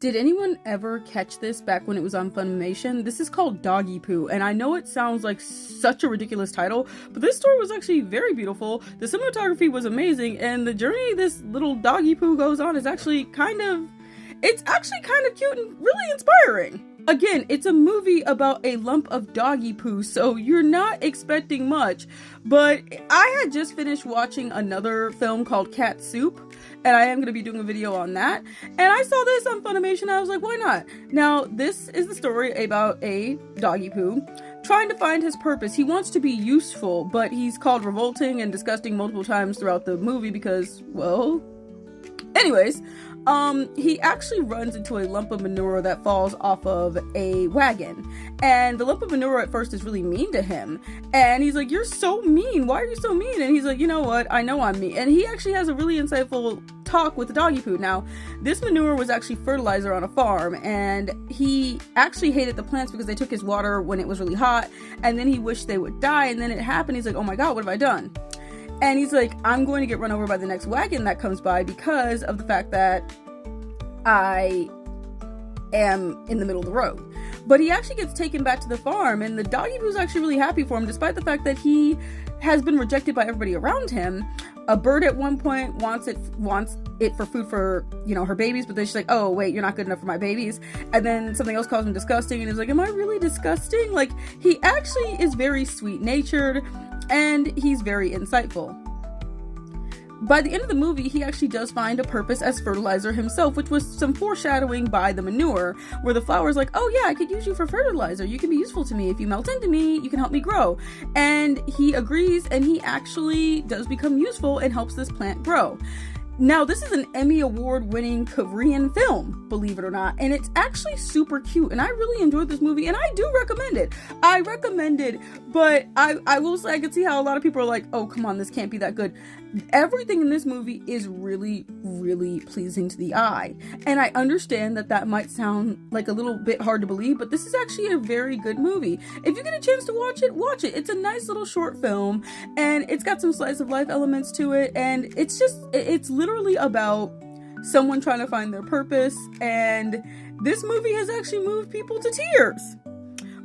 Did anyone ever catch this back when it was on Funimation? This is called Doggy Poo, and I know it sounds like such a ridiculous title, but this story was actually very beautiful. The cinematography was amazing, and the journey this little doggy poo goes on is actually it's actually kind of cute and really inspiring. Again, it's a movie about a lump of doggy poo, so you're not expecting much, but I had just finished watching another film called Cat Soup, and I am going to be doing a video on that, and I saw this on Funimation, and I was like, why not? Now, this is the story about a doggy poo trying to find his purpose. He wants to be useful, but he's called revolting and disgusting multiple times throughout the movie because, well, anyways, he actually runs into a lump of manure that falls off of a wagon. And the lump of manure at first is really mean to him. And he's like, you're so mean. Why are you so mean? And he's like, you know what? I know I'm mean. And he actually has a really insightful talk with the doggy poo. Now, this manure was actually fertilizer on a farm. And he actually hated the plants because they took his water when it was really hot. And then he wished they would die. And then it happened. He's like, oh my God, what have I done? And he's like, I'm going to get run over by the next wagon that comes by because of the fact that I am in the middle of the road. But he actually gets taken back to the farm, and the doggy poo's actually really happy for him, despite the fact that he has been rejected by everybody around him. A bird at one point wants it for food for, her babies, but then she's like, oh wait, you're not good enough for my babies. And then something else calls him disgusting, and he's like, am I really disgusting? Like, he actually is very sweet-natured, and he's very insightful. By the end of the movie, he actually does find a purpose as fertilizer himself, which was some foreshadowing by the manure, where the flower's like, oh yeah, I could use you for fertilizer. You can be useful to me. If you melt into me, you can help me grow. And he agrees, and he actually does become useful and helps this plant grow. Now, this is an Emmy Award-winning Korean film, believe it or not, and it's actually super cute, and I really enjoyed this movie, and I do recommend it. I recommend it, but I will say I can see how a lot of people are like, oh, come on, this can't be that good. Everything in this movie is really, really pleasing to the eye, and I understand that might sound like a little bit hard to believe, but this is actually a very good movie. If you get a chance to watch it, watch it. It's a nice little short film, and it's got some slice of life elements to it, and it's literally about someone trying to find their purpose, and this movie has actually moved people to tears.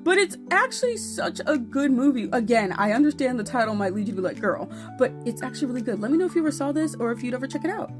But it's actually such a good movie. Again, I understand the title might lead you to be like, girl, but it's actually really good. Let me know if you ever saw this or if you'd ever check it out.